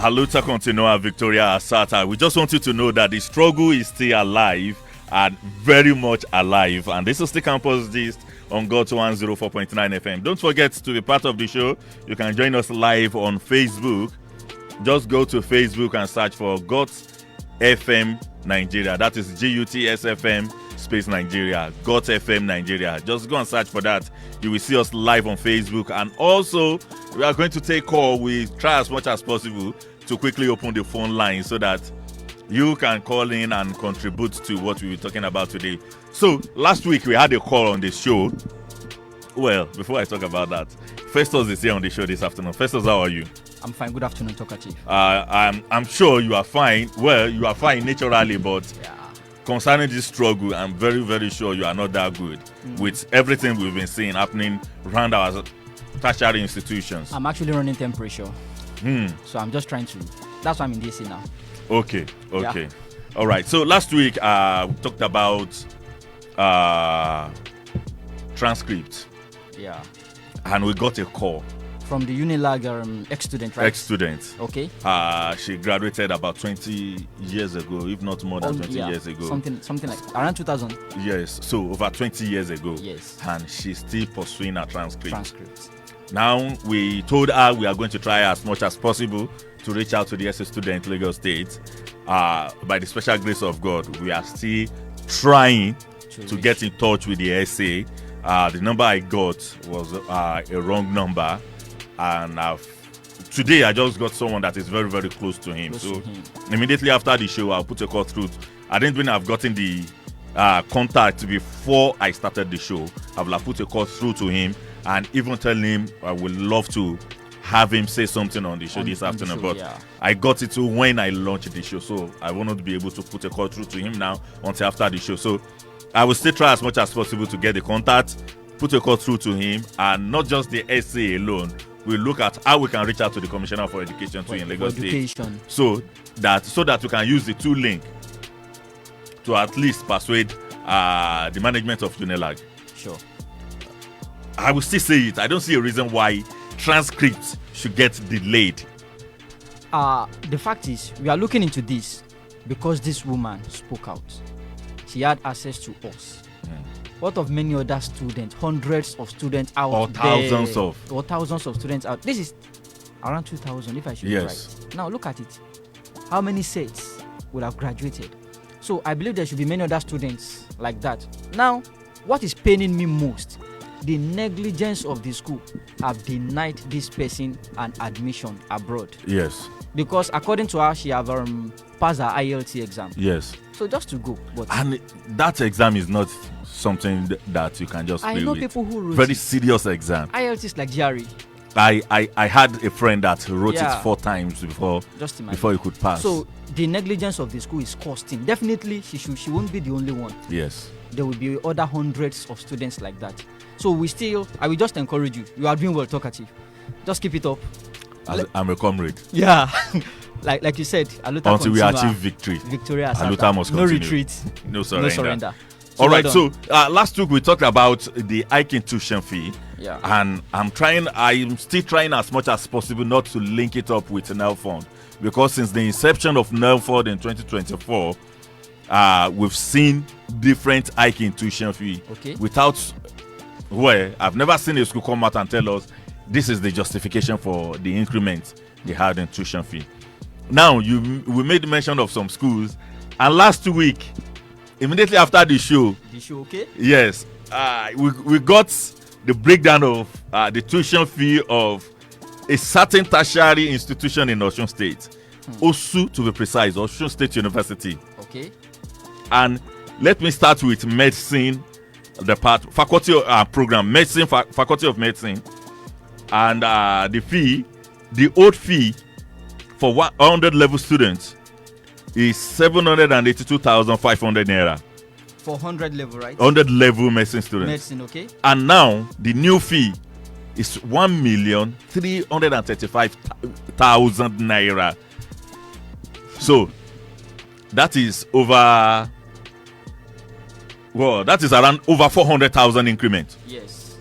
Haluta Continua Victoria Asata. We just want you to know that the struggle is still alive and very much alive. And this is the Campus Gist on GOT 104.9 FM. Don't forget to be part of the show. You can join us live on Facebook. Just go to Facebook and search for GOT FM Nigeria. That is GUTSFM space Nigeria. GOT FM Nigeria. Just go and search for that. You will see us live on Facebook. And also, we are going to take call. We try as much as possible to quickly open the phone line so that you can call in and contribute to what we were talking about today. So, last week we had a call on the show. Well, before I talk about that, Festus is here on the show this afternoon. Festus, how are you? I'm fine. Good afternoon, Talkative. I'm sure you are fine. Well, you are fine naturally, but concerning this struggle, I'm very, very sure you are not that good with everything we've been seeing happening around our tertiary institutions. I'm actually running temperature. So I'm just trying to... That's why I'm in DC now. Okay. Yeah. All right. So last week, we talked about transcripts. Yeah. And we got a call. From the Unilag ex-student, right? Ex-student. Okay. She graduated about 20 years ago, if not more than 20 years ago. Something like around 2000. Yes. So over 20 years ago. Yes. And she's still pursuing her transcripts. Now, we told her we are going to try as much as possible to reach out to the SS student in Lagos State. By the special grace of God, we are still trying to get in touch with the SA. The number I got was a wrong number. And today, I just got someone that is very, very close to him. Immediately after the show, I'll put a call through. I didn't even have gotten the contact before I started the show. I will have put a call through to him and even tell him I would love to have him say something on the show this afternoon. I got it to when I launched the show, so I will not be able to put a call through to him now until after the show. So I will still try as much as possible to get the contact, put a call through to him, and not just the SA alone. We'll look at how we can reach out to the Commissioner for Education too in Lagos State, so that we can use the two link to at least persuade the management of Unilag. Sure. I will still say it. I don't see a reason why transcripts should get delayed. The fact is, we are looking into this because this woman spoke out. She had access to us. What of many other students, hundreds of students out or there, thousands of students out. This is around 2,000, if I should be right. Now look at it. How many sets will have graduated? So I believe there should be many other students like that. Now, what is paining me most? The negligence of the school have denied this person an admission abroad. Yes. Because according to her, she have passed her IELTS exam. Yes. So just to go. And that exam is not something that you can just play with. I know people who wrote very serious exam. IELTS is like GRE. I had a friend that wrote it 4 times before he could pass. So the negligence of the school is costing. Definitely she won't be the only one. Yes. There will be other hundreds of students like that. So I will just encourage you. You are doing well, Talkative. Just keep it up. I'm a comrade. Yeah. like you said, until we achieve victory. Victoria must no continue. retreat. No surrender. So all right, so last week we talked about the hiking tuition fee. Yeah. And I'm still trying as much as possible not to link it up with NELFund, because since the inception of NELFund in 2024, we've seen different hiking tuition fee. Okay. I've never seen a school come out and tell us this is the justification for the increment they had in tuition fee. Now, we made mention of some schools, and last week, immediately after the show, okay? Yes, we got the breakdown of the tuition fee of a certain tertiary institution in Osun State, Osun to be precise, Osun State University. Okay. And let me start with medicine, faculty program, medicine, faculty of medicine, and the old fee for 100 level students is 782,500 naira. For 100 level, right? 100 level medicine students. Medicine, okay. And now the new fee is 1,335,000 naira. So that is around over 400,000 increment. Yes.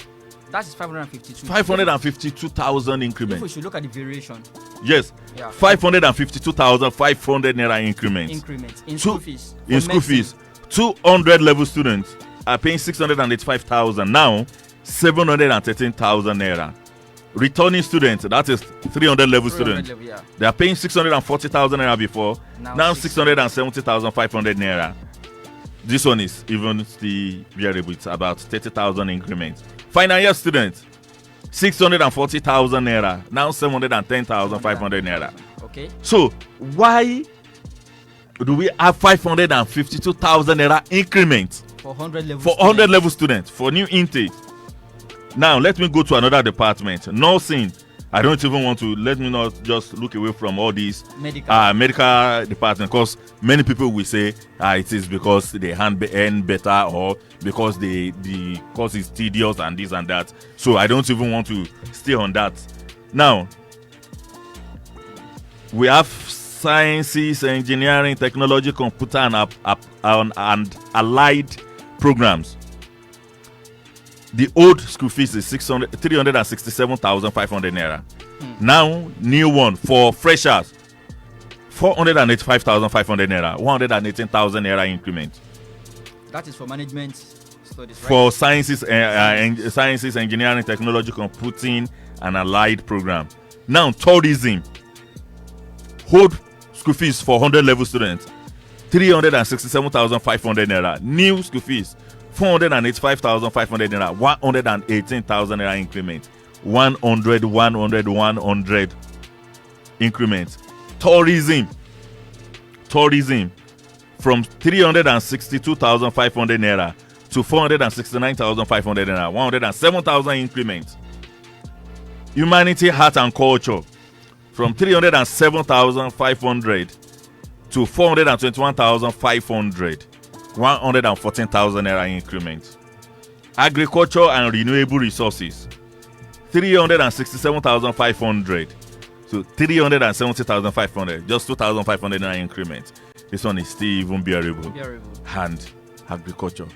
That is 552. 552,000 increment. If we should look at the variation. Yes. Yeah. 552,500 naira increments. Increments in school fees. In school fees. 200 level students are paying 685,000. Now, 713,000 naira. Returning students, that is 300 level students. They are paying 640,000 naira before. Now 670,500 naira. This one is even still variable. It's about 30,000 increments. Final year students, 640,000 naira. Now 710,500 naira. Okay. So why do we have 552,000 naira increment for 100 level students for new intake? Now let me go to another department. Nursing. I don't even want to. Let me not just look away from all these medical department, because many people will say it is because they earn better, or because the course is tedious and this and that. So I don't even want to stay on that. Now we have sciences, engineering, technology, computer, and allied programs. The old school fees is 367,500 naira. Now, new one for freshers, 485,500 naira, 118,000 naira increment. That is for management studies, right? For sciences, engineering, technology, computing, and allied program. Now, tourism, old school fees for 100 level students, 367,500 naira. New school fees, 485,500 naira, 118,000 naira increment, 100 increment. Tourism from 362,500 naira to 469,500 naira, 107,000 increment. Humanity, art and culture from 307,500 to 421,500. 114,000 naira increment. Agriculture and renewable resources, 367,500 to 370,500, just 2,500 naira increment. This one is still even bearable. And agriculture,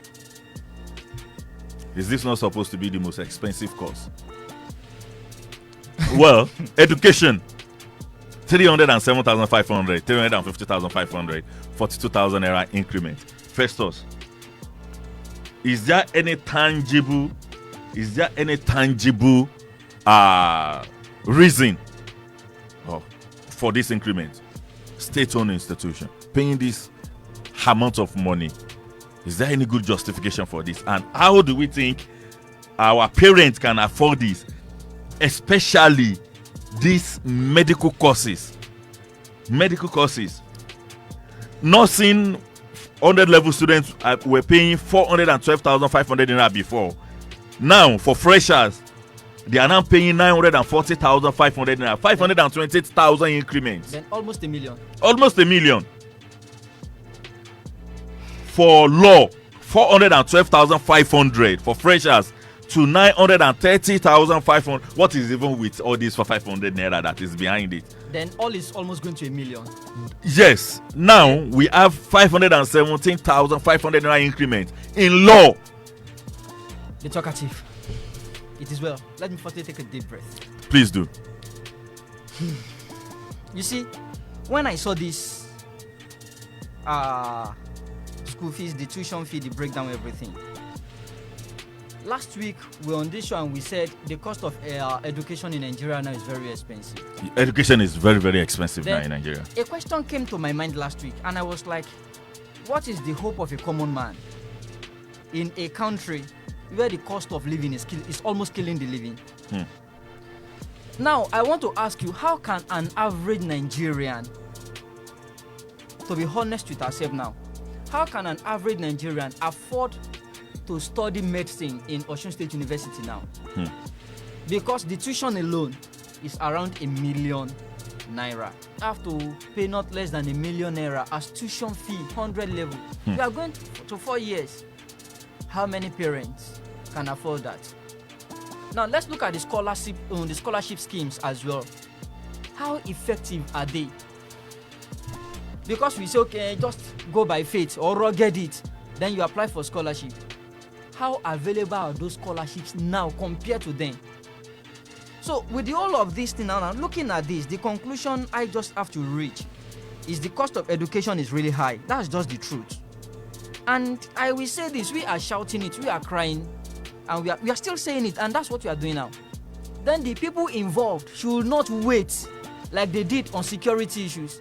is this not supposed to be the most expensive course? Well, education, 307,500, 350,500, 42,000 naira increment. Festus, is there any tangible reason for this increment? State-owned institution paying this amount of money, is there any good justification for this? And how do we think our parents can afford this, especially these medical courses? Nursing 100 level students were paying 412,500 naira before. Now for freshers, they are now paying 940,500 naira, 528,000 increments. Then almost a million. For law, 412,500 for freshers to 930,500. What is even with all this for 500 naira that is behind it? Then all is almost going to a million. Yes. Now we have 517,500 naira increment in law. The talkative. It is well. Let me firstly take a deep breath. Please do. You see, when I saw this school fees, the tuition fee, the breakdown, everything. Last week, we were on this show and we said the cost of education in Nigeria now is very expensive. Education is very, very expensive now in Nigeria. A question came to my mind last week and I was like, what is the hope of a common man in a country where the cost of living is almost killing the living? Now, I want to ask you, how can an average Nigerian, to be honest with ourselves now, how can an average Nigerian afford to study medicine in Osun State University now? Because the tuition alone is around ₦1 million. I have to pay not less than ₦1 million as tuition fee, 100 level. We are going to 4 years. How many parents can afford that? Now let's look at the scholarship schemes as well. How effective are they? Because we say, okay, just go by faith or get it, then you apply for scholarship. how available are those scholarships now compared to then? So with all of this thing now, looking at this, the conclusion I just have to reach is the cost of education is really high. That's just the truth. And I will say this, we are shouting it, we are crying, and we are still saying it, and that's what we are doing now. Then the people involved should not wait like they did on security issues.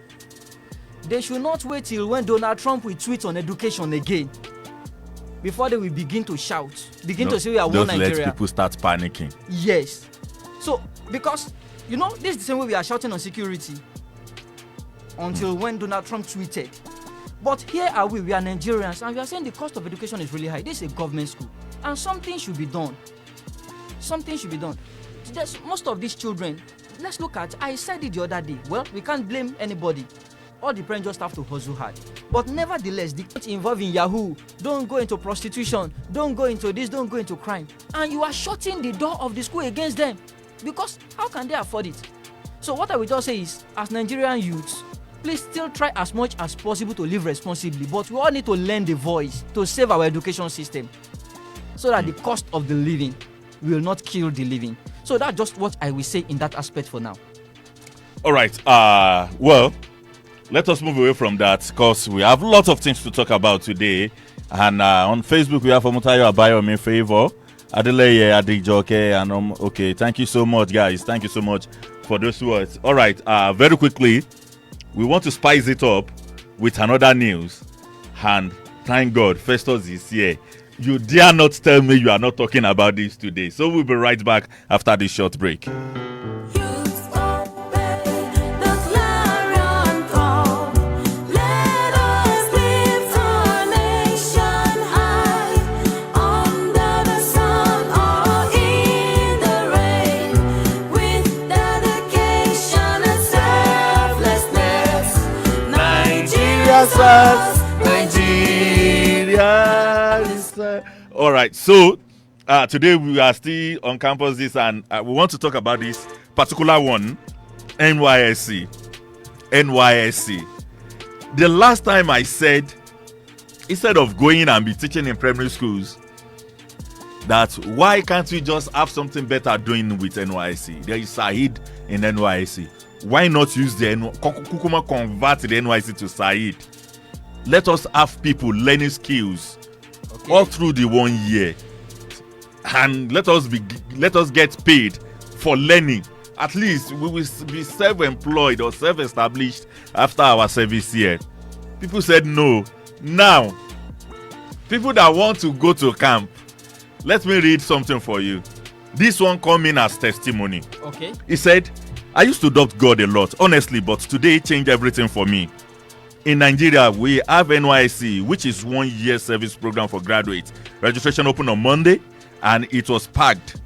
They should not wait till when Donald Trump will tweet on education again before they will begin to shout, to say we are one Nigeria. Just let people start panicking. Yes. So, because, this is the same way we are shouting on security until when Donald Trump tweeted. But here are we are Nigerians, and we are saying the cost of education is really high. This is a government school, and something should be done. Something should be done. Most of these children, let's look at, I said it the other day, well, we can't blame anybody. All the parents just have to hustle hard. But nevertheless, the kids involved in Yahoo, don't go into prostitution, don't go into this, don't go into crime. And you are shutting the door of the school against them. Because how can they afford it? So what I will just say is, as Nigerian youths, please still try as much as possible to live responsibly. But we all need to lend a voice to save our education system, so that the cost of the living will not kill the living. So that's just what I will say in that aspect for now. All right. Well, let us move away from that, because we have lots of things to talk about today. And on Facebook, we have Omutayo Abayomi Favor, Adelaja, Adelaja, and okay. Thank you so much, guys. Thank you so much for those words. All right. Very quickly, we want to spice it up with another news. And thank God, Festus is here. You dare not tell me you are not talking about this today. So we'll be right back after this short break. All right, so today we are still on campuses, and we want to talk about this particular one, NYSC. The last time I said, instead of going and be teaching in primary schools, that why can't we just have something better doing with NYSC? There is Said in NYSC. Why not use the Kukuma convert the NYSC to Said? Let us have people learning skills all through the 1 year, and let us get paid for learning. At least we will be self-employed or self-established after our service year. People said no. Now, people that want to go to camp, let me read something for you. This one come in as testimony. Okay. He said, I used to doubt God a lot, honestly, but today changed everything for me. In Nigeria, we have NYSC, which is 1 year service program for graduates. Registration opened on Monday, and it was packed.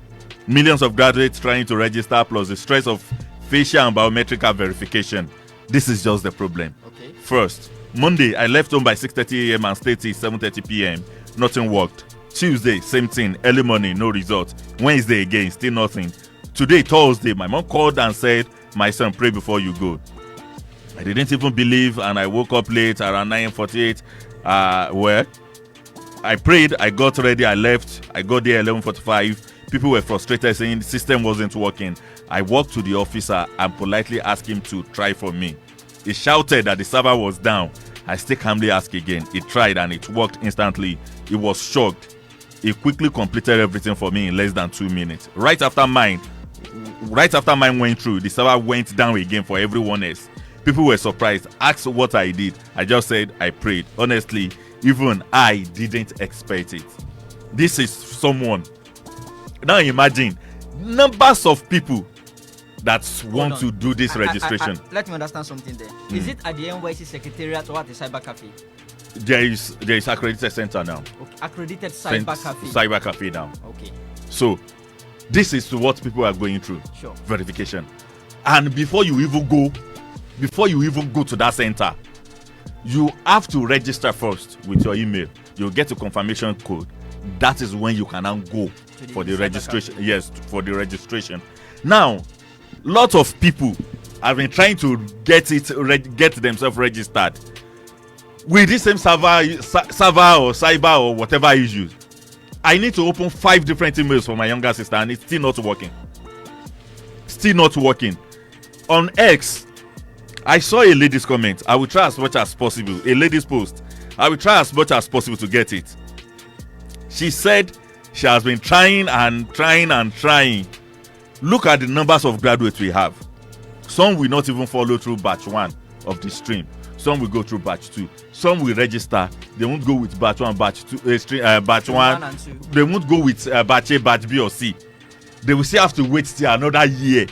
Millions of graduates trying to register, plus the stress of facial and biometric verification. This is just the problem. Okay. First, Monday, I left home by 6:30 a.m. and stayed till 7:30 p.m. Nothing worked. Tuesday, same thing. Early morning, no result. Wednesday again, still nothing. Today, Thursday, my mom called and said, my son, pray before you go. I didn't even believe, and I woke up late around 9:48. Where I prayed, I got ready, I left. I got there 11:45. People were frustrated, saying the system wasn't working. I walked to the officer and politely asked him to try for me. He shouted that the server was down. I still calmly asked again. He tried and it worked instantly. He was shocked. He quickly completed everything for me in less than 2 minutes. Right after mine went through, the server went down again for everyone else. People were surprised, asked what I did. I just said I prayed. Honestly, even I didn't expect it. This is someone. Now imagine numbers of people that want to do this registration. Let me understand something there. Is it at the NYSC Secretariat or at the Cyber Cafe? There is accredited center now. Okay. Accredited Cyber Cafe. Cyber Cafe now. Okay. So this is what people are going through. Sure. Verification. And before you even go to that center, you have to register first with your email. You'll get a confirmation code. That is when you can now go for the registration. Cafe. Yes, for the registration. Now, lots of people have been trying to get themselves registered with this same server or cyber or whatever issues. I need to open 5 different emails for my younger sister and it's still not working. Still not working. On X, I saw a lady's comment. I will try as much as possible. A lady's post. I will try as much as possible to get it. She said she has been trying and trying and trying. Look at the numbers of graduates we have. Some will not even follow through batch 1 of the stream. Some will go through batch 2. Some will register. They won't go with batch 1, batch 2, batch 1. They won't go with batch A, batch B or C. They will still have to wait till another year.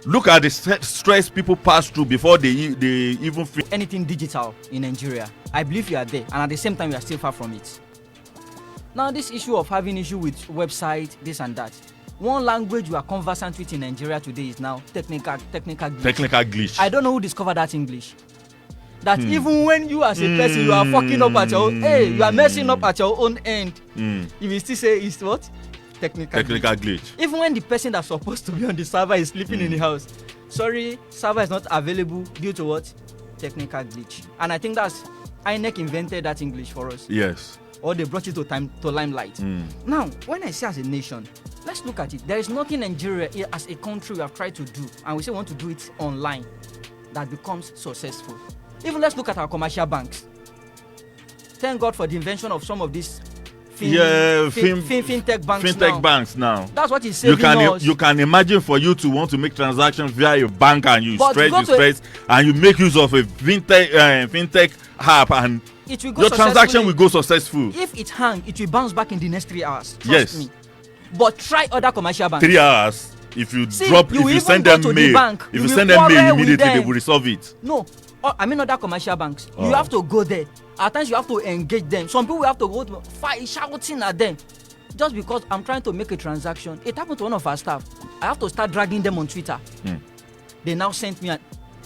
Look at the stress people pass through before they even feel anything digital in Nigeria. I believe you are there, and at the same time, you are still far from it. Now, this issue of having issue with website, this and that. One language you are conversant with in Nigeria today is now technical glitch. Technical glitch. I don't know who discovered that English. That even when you as a person you are fucking up at your own, you are messing up at your own end. You will still say it's what? Technical glitch. Even when the person that's supposed to be on the server is sleeping in the house. Sorry, server is not available due to what? Technical glitch. And I think that's INEC invented that English for us. Yes. Or they brought it to limelight. Now, when I say as a nation, let's look at it. There is nothing Nigeria as a country we have tried to do, and we say we want to do it online, that becomes successful. Even let's look at our commercial banks. Thank God for the invention of some of these fintech banks. Fintech banks now. That's what he's saving us. You can imagine for you to want to make transactions via your bank and you stress and you make use of a fintech app and your transaction will go successful. If it hang, it will bounce back in the next 3 hours. Trust me. But try other commercial banks. 3 hours. If you send them mail, if you send them mail immediately, they will resolve it. No, I mean other commercial banks. You have to go there. At times you have to engage them. Some people have to go to fight, shouting at them. Just because I'm trying to make a transaction. It happened to one of our staff. I have to start dragging them on Twitter. They now sent me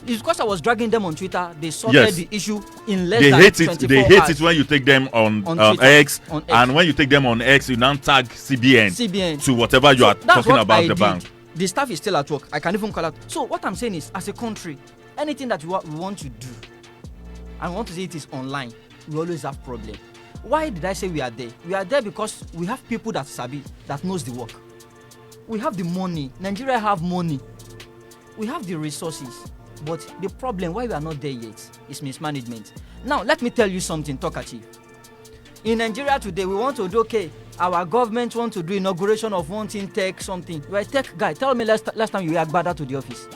it's because I was dragging them on Twitter. They sorted the issue in less than 24 hours. They hate it when you take them on X. And when you take them on X, you now tag CBN to whatever you are talking about the bank. The staff is still at work. I can even call out. So what I'm saying is, as a country, anything that we want to do, and we want to say it is online, we always have problem. Why did I say we are there? We are there because we have people that sabi, that knows the work. We have the money. Nigeria have money. We have the resources. But the problem why we are not there yet is mismanagement. Now, let me tell you something, Talkative. In Nigeria today, we want to do, our government want to do inauguration of one thing, tech something. You're a tech guy. Tell me last time you were Adelaja to the office.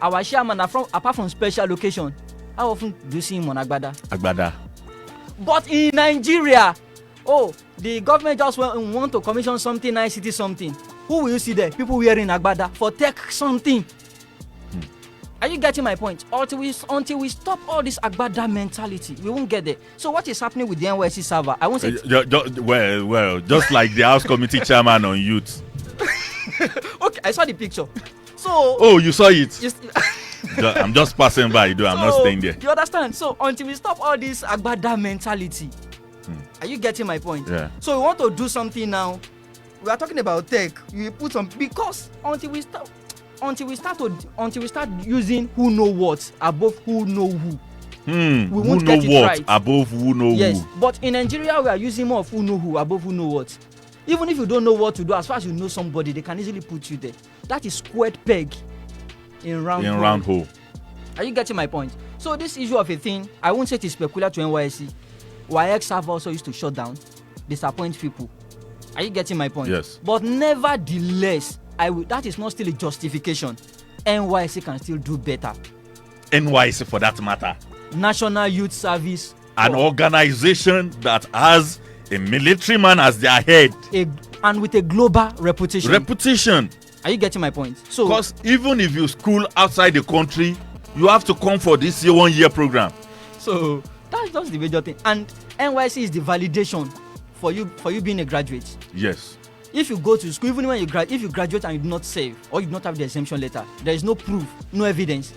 Our chairman, apart from special location, how often do you see him on Adelaja? But in Nigeria, the government just want to commission something, ICT something. Who will you see there? People wearing Adelaja for tech something. Are you getting my point? Until we stop all this Adelaja mentality, we won't get there. So what is happening with the NYSC server? I won't say. Well, just like the House Committee Chairman on youth. Okay, I saw the picture. So. Oh, you saw it. I'm just passing by. I'm not staying there. You understand? So until we stop all this Adelaja mentality, are you getting my point? Yeah. So we want to do something now. We are talking about tech. We put some because until we start using who know what above who know who. We won't get it right. Above who know who. Yes, but in Nigeria we are using more of who know who above who know what. Even if you don't know what to do, as far as you know somebody, they can easily put you there. That is squared peg in round hole. Are you getting my point? So this issue of a thing, I won't say it is peculiar to NYSC. YX server also used to shut down, disappoint people. Are you getting my point? Yes. But nevertheless, that is not still a justification. NYSC can still do better. NYSC for that matter. National Youth Service. An organization that has a military man as their head. And with a global reputation. Are you getting my point? So, because even if you school outside the country, you have to come for this 1 year program. So that's just the major thing. And NYSC is the validation for you being a graduate. Yes. If you go to school, even when if you graduate and you do not save or you do not have the exemption letter, there is no proof, no evidence.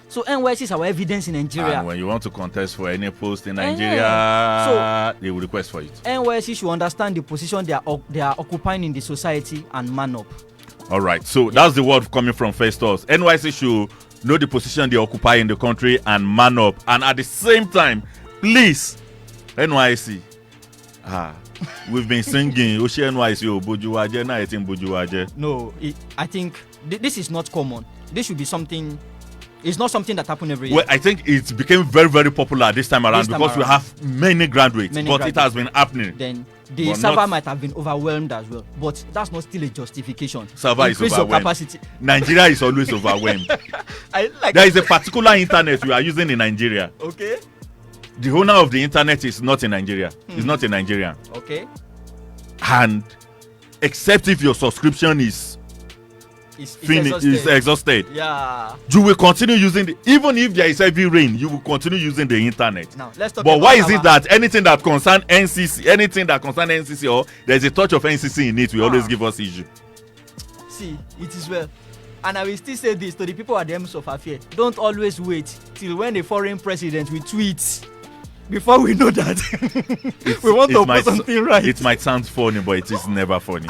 So NYSC is our evidence in Nigeria. And when you want to contest for any post in Nigeria, they will request for it. NYSC should understand the position they are occupying in the society and man up. All right. So that's the word coming from Festus. NYSC should know the position they occupy in the country and man up. And at the same time, please, NYSC, we've been singing Oshi NYSC Bojuwaje, now it's in Bojuwaje. No, I think this is not common. This should be something. It's not something that happened every year. Well, I think it became very, very popular this time around because we have many graduates, it has been happening. Then the server might have been overwhelmed as well, but that's not still a justification. Server is overwhelmed. Your capacity. Nigeria is always overwhelmed. There is a particular internet we are using in Nigeria. Okay. The owner of the internet is not in Nigeria. He's not a Nigerian. Okay. And except if your subscription is exhausted. Yeah. You will continue using even if there is heavy rain, you will continue using the internet. Now let's talk but why is it that anything that concerns NCC or there's a touch of NCC in it, we always give us issue? See, it is well. And I will still say this to the people at the ends of affair. Don't always wait till when a foreign president will tweet before we know that we want to put something right. It might sound funny, but it is never funny.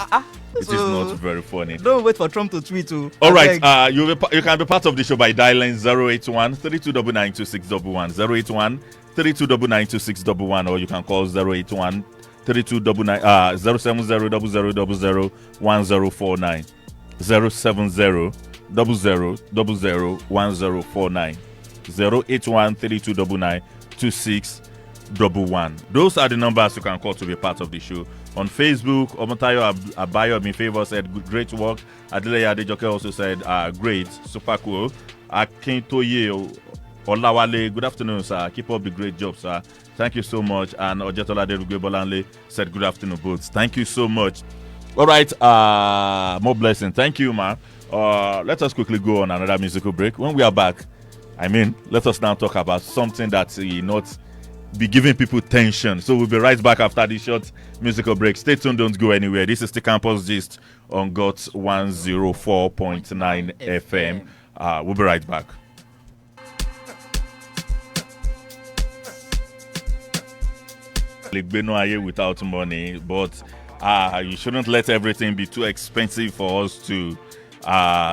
It is not very funny. Don't wait for Trump to tweet too. All right, you can be part of the show by dialing 081 3299 2611 081 3299 2611, or you can call 081 3299 070 1049 070 1049 081 3299 2611. Those are the numbers you can call to be part of the show. On Facebook, Omotayo Abayomi Favor said, great work. Adelaja Adejoke also said, great, super cool. Akintoye Olawale, good afternoon, sir. Keep up the great job, sir. Thank you so much. And Ojetola Derugwe said, good afternoon, both. Thank you so much. All right, more blessing. Thank you, man. Let us quickly go on another musical break. When we are back, let us now talk about something that not be giving people tension. So we'll be right back after this short musical break. Stay tuned, don't go anywhere. This is the Campus Gist on GOTS 104.9 FM. We'll be right back. Without money, but you shouldn't let everything be too expensive for us to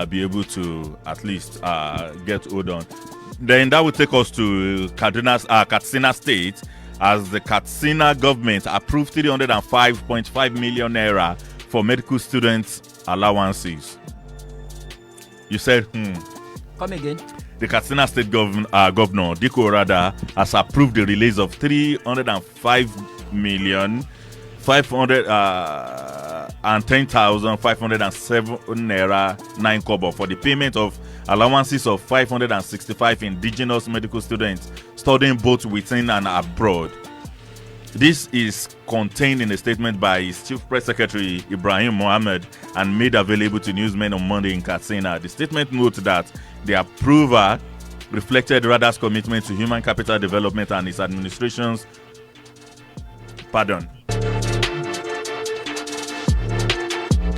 be able to at least get hold on. Then that will take us to Katsina State, as the Katsina government approved 305.5 million naira for medical students' allowances. You said, Come again. The Katsina State Governor Diko Rada has approved the release of 305,510,507 naira 9 kobo for the payment of allowances of 565 indigenous medical students studying both within and abroad. This is contained in a statement by his Chief Press Secretary Ibrahim Mohammed and made available to newsmen on Monday in Katsina. The statement notes that the approval reflected Rada's commitment to human capital development and his administration's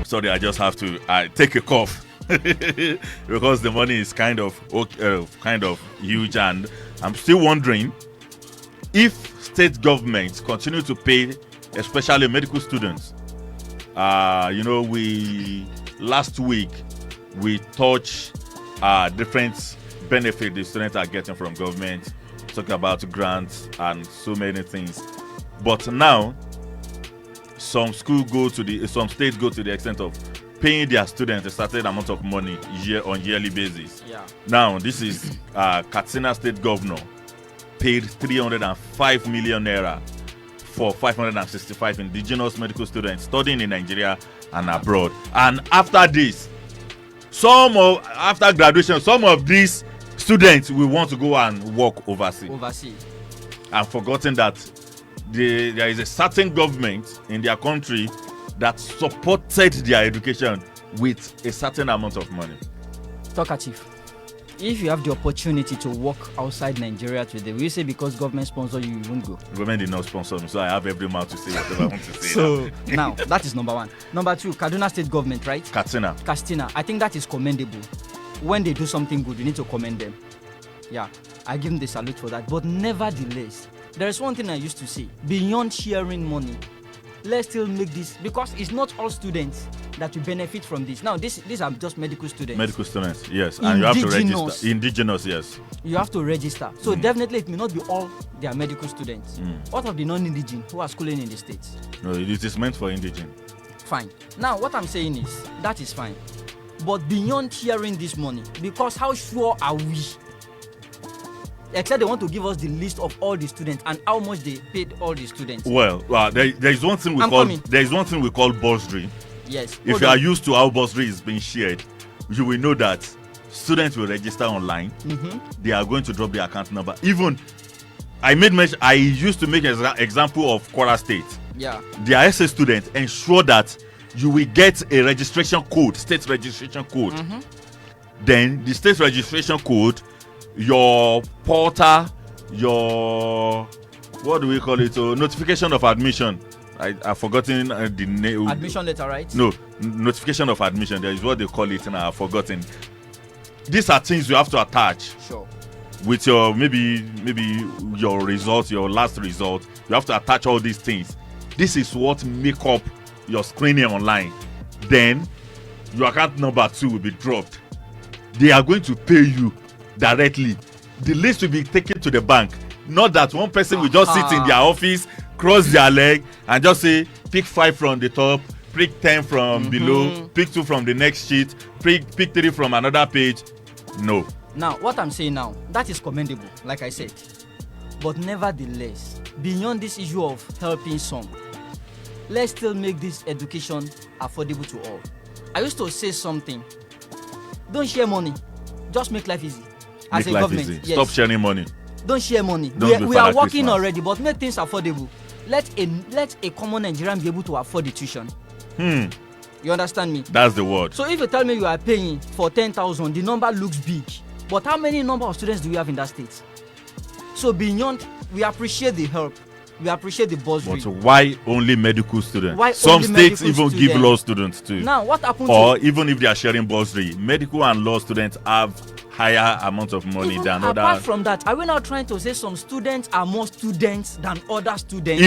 Sorry, I just have to take a cough because the money is kind of huge, and I'm still wondering if state governments continue to pay, especially medical students. Last week we touched different benefits the students are getting from government, talking about grants and so many things. But now, some states go to the extent of paying their students a certain amount of money on yearly basis. Yeah. Now, this is Katsina State Governor paid 305 million naira for 565 indigenous medical students studying in Nigeria and abroad. And after this, after graduation, some of these students will want to go and work overseas. And forgotten that there is a certain government in their country that supported their education with a certain amount of money. Talkative. If you have the opportunity to work outside Nigeria today, will you say because government sponsor you won't go? Government did not sponsor me, so I have every mouth to say whatever I want to say. So now that is number one. Number two, Kaduna State government, right? Katsina. I think that is commendable. When they do something good, you need to commend them. Yeah, I give them the salute for that. But nevertheless, there is one thing I used to say: beyond sharing money, let's still make this, because it's not all students that will benefit from this. Now, these are just medical students. Medical students, yes. And you have to register. Indigenous, yes. You have to register. So definitely it may not be all they are medical students. What of the non-indigenous who are schooling in the States? No, it is meant for indigenous. Fine. Now, what I'm saying is, that is fine. But beyond hearing this money, because how sure are we? Except they want to give us the list of all the students and how much they paid all the students. Well, there is one thing we call bursary. Yes. If you are used to how bursary is being shared, you will know that students will register online. They are going to drop their account number. Even I used to make an example of Kwara State. Yeah. Their SS students ensure that you will get a registration code, state registration code. Then the state registration code, your portal, your what do we call it? Notification of admission. I've forgotten the name. Admission letter, right? No, notification of admission. That is what they call it, and I've forgotten. These are things you have to attach. Sure. With your maybe your result, your last result, you have to attach all these things. This is what make up your screening online. Then your account number 2 will be dropped. They are going to pay you directly. The list will be taken to the bank. Not that one person will just sit in their office, cross their leg, and just say, pick 5 from the top, pick 10 from below, pick 2 from the next sheet, pick 3 from another page. No. Now, what I'm saying now, that is commendable, like I said. But nevertheless, beyond this issue of helping some, let's still make this education affordable to all. I used to say something. Don't share money. Just make life easy. As a government. Easy. Yes. Stop sharing money. Don't share money. We are working already, but make things affordable. Let a common Nigerian be able to afford the tuition. You understand me? That's the word. So if you tell me you are paying for 10,000, the number looks big. But how many number of students do we have in that state? So beyond, we appreciate the help. We appreciate the bursary. But why only medical students? Why some only states medical even give law students too. Now, what happens? Or even if they are sharing bursary, medical and law students have higher amount of money even than apart others. From that, are we now trying to say some students are more students than other students?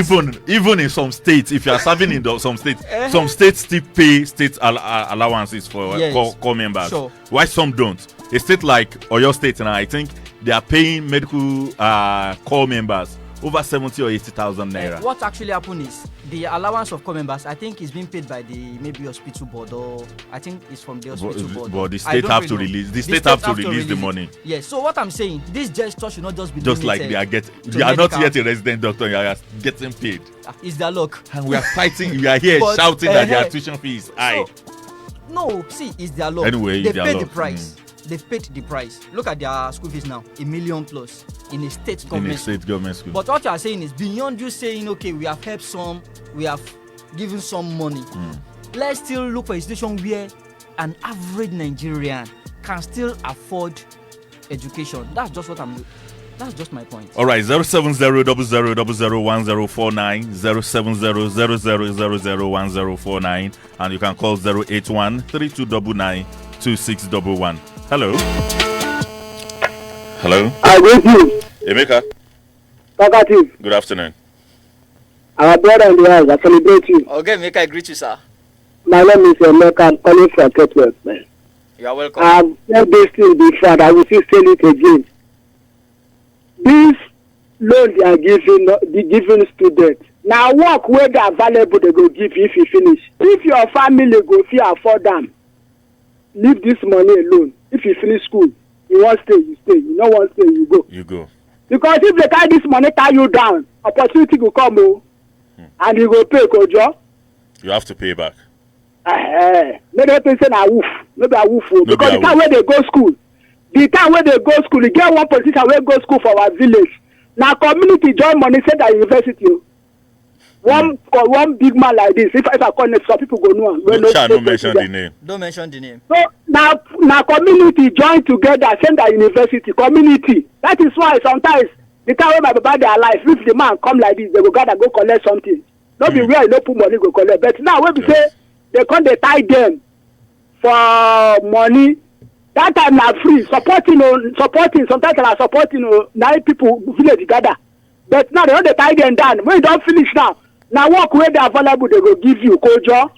Even in some states, if you are serving in some states, some states still pay state allowances for core members. Sure. Why some don't? A state like Oyo State now, I think they are paying medical core members over 70 or 80,000 naira. What actually happened is the allowance of core members, I think, is being paid by the maybe hospital board, or I think it's from the hospital board. But the state have to release. The state have to release the money. Yes. So what I'm saying, this gesture should not just be just like they are getting. You are not yet a resident doctor. You are getting paid. It's their luck. And we are fighting. We are here shouting that their tuition fee is high. No, see, it's their luck. Anyway, they paid the price. They've paid the price. Look at their school fees now, $1 million plus in a state government. School. But what you are saying is, beyond you saying, okay, we have helped some, we have given some money. Let's still look for a situation where an average Nigerian can still afford education. That's just what I'm. That's just my point. All right, 07000001049, 07000001049, and you can call 081-3299-2611. Hello. Hello. I greet you. Emeka. Talkative. Good afternoon. Our brother in the house, I celebrate you. Okay, Emeka, I greet you, sir. My name is Emeka. I'm calling from Ketwell, man. You are welcome. I've said this thing before, I will still say it again. This loan they are giving students. Now work where they are valuable, they go give you if you finish. If your family go fit afford them, leave this money alone. If you finish school, you want stay, you stay. You don't want stay, you go. You go. Because if they carry this money tie you down, opportunity will come, and you go pay, Kojo. You have to pay back. Maybe they say na woof, maybe a woof. Because the time where they go school, you get one politician where go school for our village. Now community join money say that university. One big man like this, if I call it, some people go know. Don't mention the name. Don't mention the name. So now community join together, send that university community. That is why sometimes the time when my papa they alive, if the man come like this, they go gather go collect something. Not be where you no put money go collect. But now when we say they come they tie them for money. That time na free supporting. Sometimes they are supporting 9 people village gather. But now they don't tie them down. When you don't finish now work where they are available, they go give you, Kojo.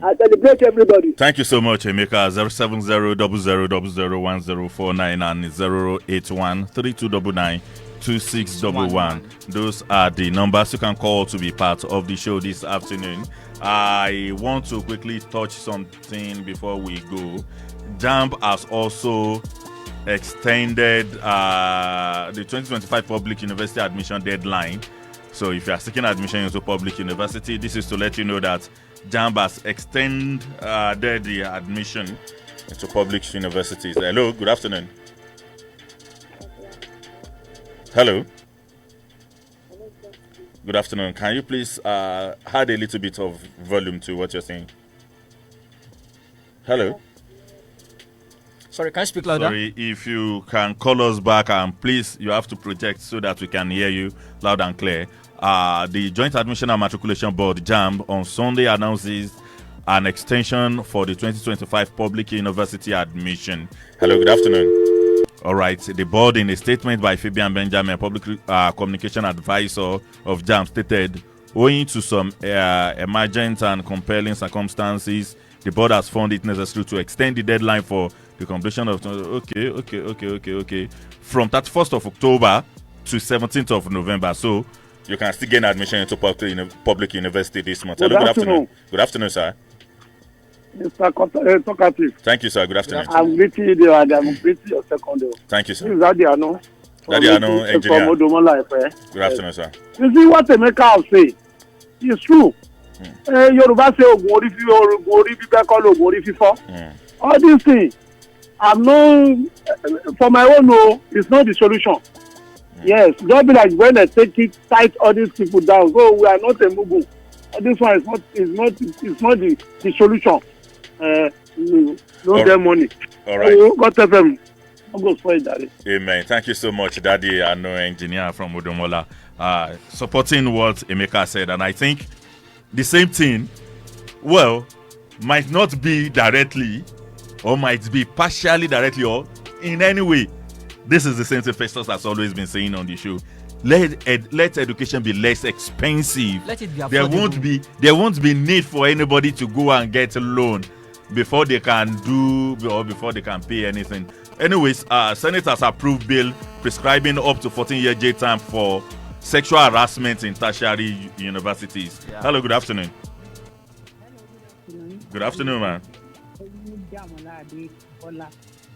I celebrate everybody. Thank you so much, Emeka. 070-0000-1049 and 081-3299-2611. Those are the numbers you can call to be part of the show this afternoon. I want to quickly touch something before we go. JAMB has also extended the 2025 public university admission deadline. So if you are seeking admission into public university, this is to let you know that JAMB has extended the admission into public universities. Hello, good afternoon. Hello. Good afternoon. Can you please add a little bit of volume to what you're saying? Hello. Sorry, can you speak louder? Sorry, if you can call us back, and please, you have to project so that we can hear you loud and clear. The Joint Admission and Matriculation Board, JAMB, on Sunday announces an extension for the 2025 public university admission. Hello, good afternoon. All right, the board, in a statement by Fabian Benjamin, public communication advisor of JAMB, stated, owing to some emergent and compelling circumstances, the board has found it necessary to extend the deadline for the completion of from 31st of October to 17th of November. So you can still gain admission into public university this month. Hello, good afternoon. Good afternoon, sir. Mr. Talkative. Thank you, sir. Good afternoon. I'm greeting you there and I'm greeting your second. Thank you, sir. This is Adelaja. Adelaja, engineer. Good afternoon, sir. You see what Emeka will say? It's true. Yoruba say all these things. I'm not, for my own, no, it's not the solution. Yes, don't be like when they take it, tight all these people down. So we are not a mugu. This one is not the solution. No get money. All right. Got them. I'm going to spoil that. Amen. Thank you so much, Daddy. I know engineer from Odomola, supporting what Emeka said, and I think the same thing, well, might not be directly, or might be partially directly, or in any way. This is the same thing Festus has always been saying on the show. Let education be less expensive. Let it be affordable. There won't be need for anybody to go and get a loan before they can do or before they can pay anything. Anyways, Senate has approved bill prescribing up to 14-year jail time for sexual harassment in tertiary universities. Yeah. Hello, good afternoon. Good afternoon, man.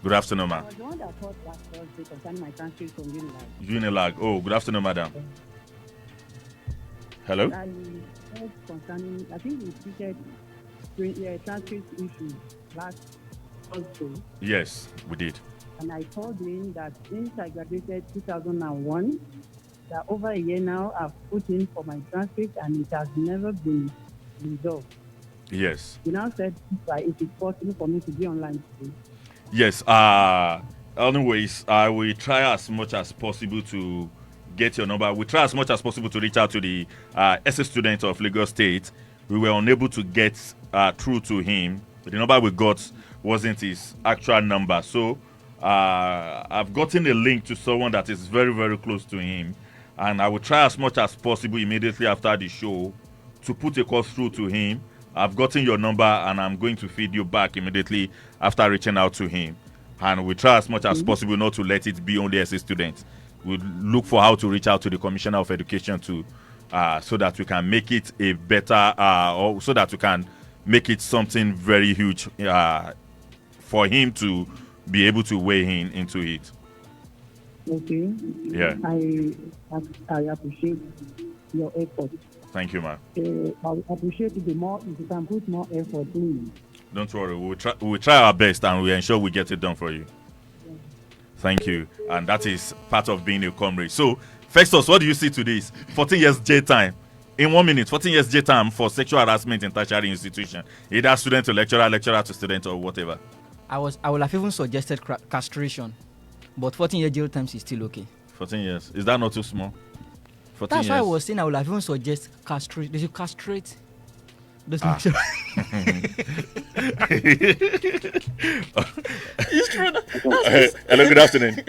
Good afternoon, ma'am. I was the one that thought last Thursday concerning my transcript from Unilag. Unilag. Oh, good afternoon, madam. Hello? I think we treated transcript issue last Thursday. Yes, we did. And I told him that since I graduated 2001, that over a year now I've put in for my transcript and it has never been resolved. Yes. He now said it is possible for me to be online today. Yes. Anyways, I will try as much as possible to get your number. We try as much as possible to reach out to the SS student of Lagos State. We were unable to get through to him. The number we got wasn't his actual number. So I've gotten a link to someone that is very, very close to him. And I will try as much as possible immediately after the show to put a call through to him. I've gotten your number and I'm going to feed you back immediately after reaching out to him. And we try as much as possible not to let it be only SS students. We look for how to reach out to the Commissioner of Education too, so that we can make it a better, or so that we can make it something very huge for him to be able to weigh in into it. Okay. Yeah. I appreciate your effort. Thank you, man. I appreciate it more if you can put more effort in. Don't worry, we'll try our best and we'll ensure we get it done for you. Yeah. Thank you. And that is part of being a comrade. So, Festus, what do you see to this? 14 years jail time. In 1 minute, 14 years jail time for sexual harassment in tertiary institution. Either student to lecturer, lecturer to student, or whatever. I would have even suggested castration. But 14-year jail time is still okay. 14 years. Is that not too small? That's why I was saying I would have even suggest castrate. They should castrate those lecturers. It's true. Hello, good afternoon.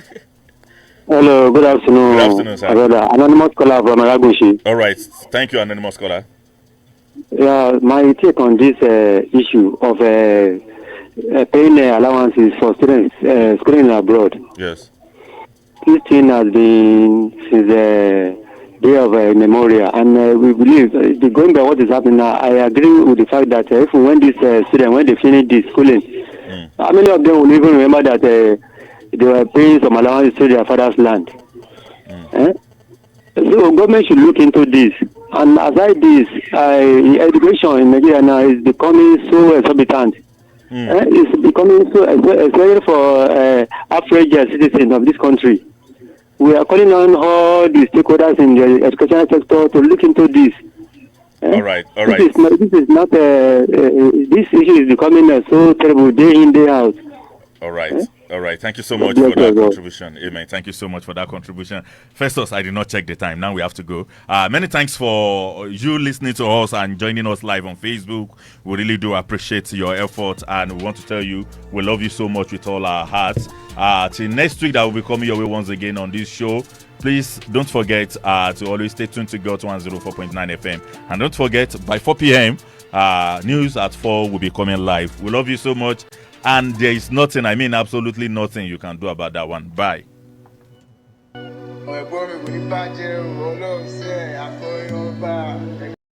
Hello, good afternoon. Good afternoon, sir. Anonymous caller from Aragushi. All right. Thank you, Anonymous caller. Yeah, my take on this issue of paying allowances for students schooling abroad. Yes. This thing has been since the day of memorial, and we believe, going by what is happening now, I agree with the fact that if when these students, when they finish this schooling, how many of them will even remember that they were paying some allowances to their father's land? So government should look into this. And aside this, education in Nigeria now is becoming so exorbitant. It's becoming so especially for average citizens of this country. We are calling on all the stakeholders in the educational sector to look into this. All right. This is not. This issue is becoming so terrible day in, day out. All right. Thank you so much for that contribution. Amen. Thank you so much for that contribution. Festus, I did not check the time. Now we have to go. Many thanks for you listening to us and joining us live on Facebook. We really do appreciate your effort, and we want to tell you we love you so much with all our hearts. Till next week, that will be coming your way once again on this show. Please don't forget to always stay tuned to GOT 104.9 FM. And don't forget, by 4 p.m., news at 4 will be coming live. We love you so much. And there is nothing, I mean absolutely nothing you can do about that one. Bye.